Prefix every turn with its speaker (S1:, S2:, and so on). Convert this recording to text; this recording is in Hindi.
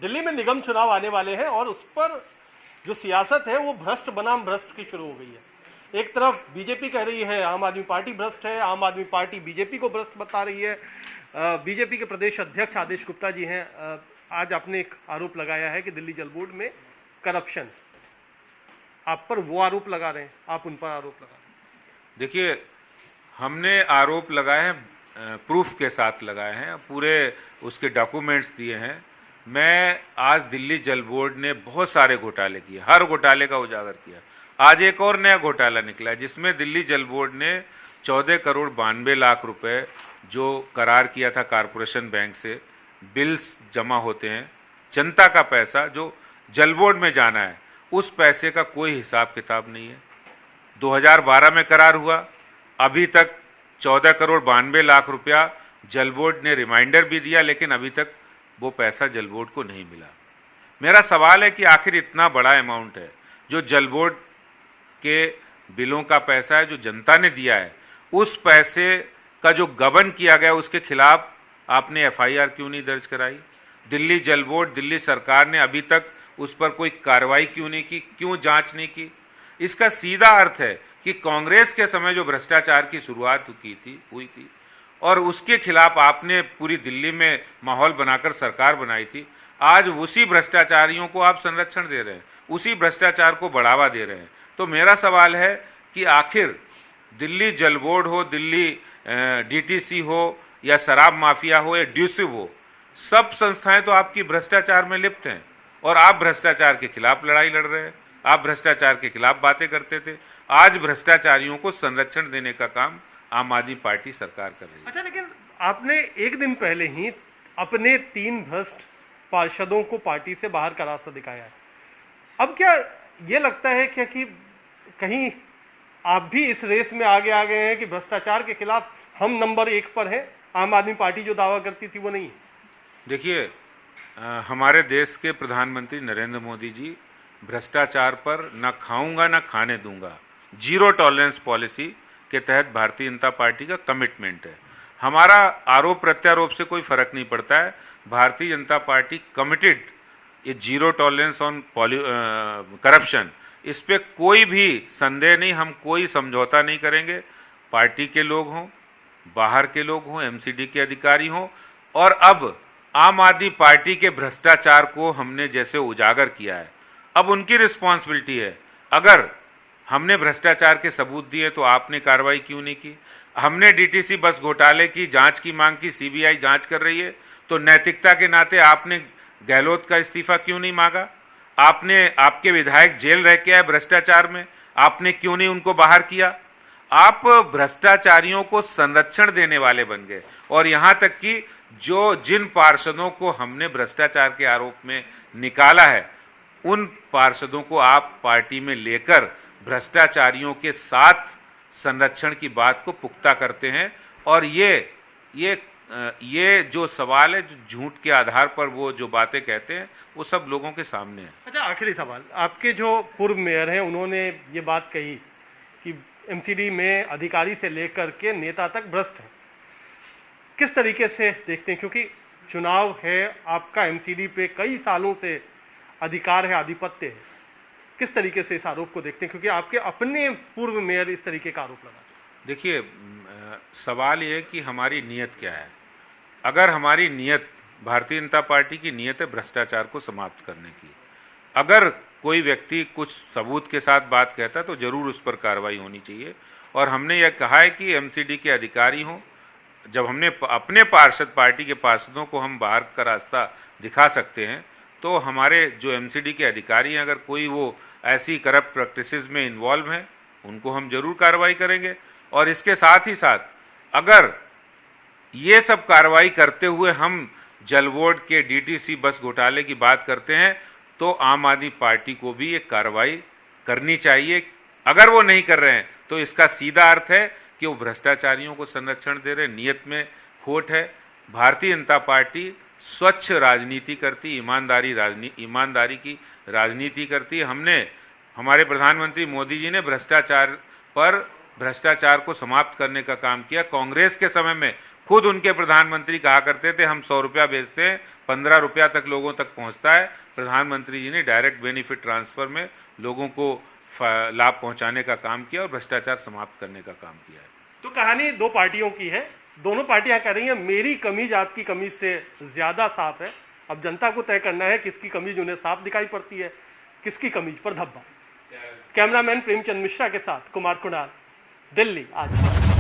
S1: दिल्ली में निगम चुनाव आने वाले हैं और उस पर जो सियासत है वो भ्रष्ट बनाम भ्रष्ट की शुरू हो गई है। एक तरफ बीजेपी कह रही है आम आदमी पार्टी भ्रष्ट है, आम आदमी पार्टी बीजेपी को भ्रष्ट बता रही है। बीजेपी के प्रदेश अध्यक्ष आदेश गुप्ता जी हैं, आज आपने एक आरोप लगाया है कि दिल्ली जल बोर्ड में करप्शन, आप पर वो आरोप लगा रहे हैं, आप उन पर आरोप लगा रहे हैं।
S2: देखिए, हमने आरोप लगाए हैं, प्रूफ के साथ लगाए हैं, पूरे उसके डॉक्यूमेंट्स दिए हैं। मैं आज दिल्ली जल बोर्ड ने बहुत सारे घोटाले किए, हर घोटाले का उजागर किया। आज एक और नया घोटाला निकला है जिसमें दिल्ली जल बोर्ड ने 14 करोड़ 92 लाख रुपए जो करार किया था कॉरपोरेशन बैंक से, बिल्स जमा होते हैं, जनता का पैसा जो जल बोर्ड में जाना है, उस पैसे का कोई हिसाब किताब नहीं है। 2012 में करार हुआ, अभी तक 14 करोड़ 92 लाख रुपया जल बोर्ड ने रिमाइंडर भी दिया, लेकिन अभी तक वो पैसा जल बोर्ड को नहीं मिला। मेरा सवाल है कि आखिर इतना बड़ा अमाउंट है जो जल बोर्ड के बिलों का पैसा है जो जनता ने दिया है, उस पैसे का जो गबन किया गया उसके खिलाफ आपने एफआईआर क्यों नहीं दर्ज कराई? दिल्ली जल बोर्ड, दिल्ली सरकार ने अभी तक उस पर कोई कार्रवाई क्यों नहीं की, क्यों जांच नहीं की? इसका सीधा अर्थ है कि कांग्रेस के समय जो भ्रष्टाचार की शुरुआत हुई थी और उसके खिलाफ आपने पूरी दिल्ली में माहौल बनाकर सरकार बनाई थी, आज उसी भ्रष्टाचारियों को आप संरक्षण दे रहे हैं, उसी भ्रष्टाचार को बढ़ावा दे रहे हैं। तो मेरा सवाल है कि आखिर दिल्ली जल बोर्ड हो, दिल्ली डीटीसी हो, या शराब माफिया हो, या ड्यूसिव हो, सब संस्थाएं तो आपकी भ्रष्टाचार में लिप्त हैं और आप भ्रष्टाचार के खिलाफ लड़ाई लड़ रहे हैं। आप भ्रष्टाचार के खिलाफ बातें करते थे, आज भ्रष्टाचारियों को संरक्षण देने का काम आम आदमी पार्टी सरकार कर रही है।
S1: अच्छा, लेकिन आपने एक दिन पहले ही अपने 3 भ्रष्ट पार्षदों को पार्टी से बाहर का रास्ता दिखाया है। अब क्या ये लगता है कि कहीं आप भी इस रेस में आगे आ गए हैं कि भ्रष्टाचार के खिलाफ हम नंबर 1 पर हैं, आम आदमी पार्टी जो दावा करती थी वो नहीं?
S2: देखिए, हमारे देश के प्रधानमंत्री नरेंद्र मोदी जी भ्रष्टाचार पर ना खाऊंगा ना खाने दूंगा, जीरो टॉलरेंस पॉलिसी के तहत भारतीय जनता पार्टी का कमिटमेंट है। हमारा आरोप प्रत्यारोप से कोई फर्क नहीं पड़ता है, भारतीय जनता पार्टी कमिटेड, ये जीरो टॉलरेंस ऑन करप्शन, इस पे कोई भी संदेह नहीं, हम कोई समझौता नहीं करेंगे। पार्टी के लोग हों, बाहर के लोग हों, एमसीडी के अधिकारी हों, और अब आम आदमी पार्टी के भ्रष्टाचार को हमने जैसे उजागर किया है, अब उनकी रिस्पॉन्सिबिलिटी है। अगर हमने भ्रष्टाचार के सबूत दिए तो आपने कार्रवाई क्यों नहीं की? हमने डीटीसी बस घोटाले की जांच की मांग की, सीबीआई जांच कर रही है, तो नैतिकता के नाते आपने गहलोत का इस्तीफा क्यों नहीं मांगा? आपके विधायक जेल रह के आए भ्रष्टाचार में, आपने क्यों नहीं उनको बाहर किया? आप भ्रष्टाचारियों को संरक्षण देने वाले बन गए, और यहाँ तक कि जिन पार्षदों को हमने भ्रष्टाचार के आरोप में निकाला है, उन पार्षदों को आप पार्टी में लेकर भ्रष्टाचारियों के साथ संरक्षण की बात को पुख्ता करते हैं। और ये जो सवाल है, जो झूठ के आधार पर वो जो बातें कहते हैं, वो सब लोगों के सामने है।
S1: अच्छा, आखिरी सवाल, आपके जो पूर्व मेयर हैं उन्होंने ये बात कही कि एमसीडी में अधिकारी से लेकर के नेता तक भ्रष्ट है। किस तरीके से देखते हैं, क्योंकि चुनाव है, आपका एमसीडी पे कई सालों से अधिकार है, आधिपत्य है, किस तरीके से इस आरोप को देखते हैं, क्योंकि आपके अपने पूर्व मेयर इस तरीके का आरोप लगाते हैं?
S2: देखिए, सवाल ये है कि हमारी नीयत क्या है। अगर हमारी नीयत, भारतीय जनता पार्टी की नीयत है भ्रष्टाचार को समाप्त करने की, अगर कोई व्यक्ति कुछ सबूत के साथ बात कहता है तो जरूर उस पर कार्रवाई होनी चाहिए। और हमने यह कहा है कि एमसीडी के अधिकारी हों, जब हमने अपने पार्टी के पार्षदों को हम बाहर का रास्ता दिखा सकते हैं, तो हमारे जो एमसीडी के अधिकारी हैं, अगर कोई वो ऐसी करप्ट प्रैक्टिसेस में इन्वॉल्व हैं, उनको हम जरूर कार्रवाई करेंगे। और इसके साथ ही साथ अगर ये सब कार्रवाई करते हुए हम जल बोर्ड के डीटीसी बस घोटाले की बात करते हैं, तो आम आदमी पार्टी को भी ये कार्रवाई करनी चाहिए। अगर वो नहीं कर रहे हैं तो इसका सीधा अर्थ है कि वो भ्रष्टाचारियों को संरक्षण दे रहे हैं, नीयत में खोट है। भारतीय जनता पार्टी स्वच्छ राजनीति करती, ईमानदारी की राजनीति करती है। हमारे प्रधानमंत्री मोदी जी ने भ्रष्टाचार पर भ्रष्टाचार को समाप्त करने का काम किया। कांग्रेस के समय में खुद उनके प्रधानमंत्री कहा करते थे हम 100 रुपया बेचते हैं 15 रुपया तक लोगों तक पहुंचता है। प्रधानमंत्री जी ने डायरेक्ट बेनिफिट ट्रांसफर में लोगों को लाभ पहुंचाने का काम किया और भ्रष्टाचार समाप्त करने का काम किया है।
S1: तो कहानी दो पार्टियों की है, दोनों पार्टियां कह रही हैं मेरी कमीज आपकी कमीज से ज्यादा साफ है। अब जनता को तय करना है किसकी कमीज उन्हें साफ दिखाई पड़ती है, किसकी कमीज पर धब्बा। कैमरामैन प्रेमचंद मिश्रा के साथ कुमार कुणाल, दिल्ली आज।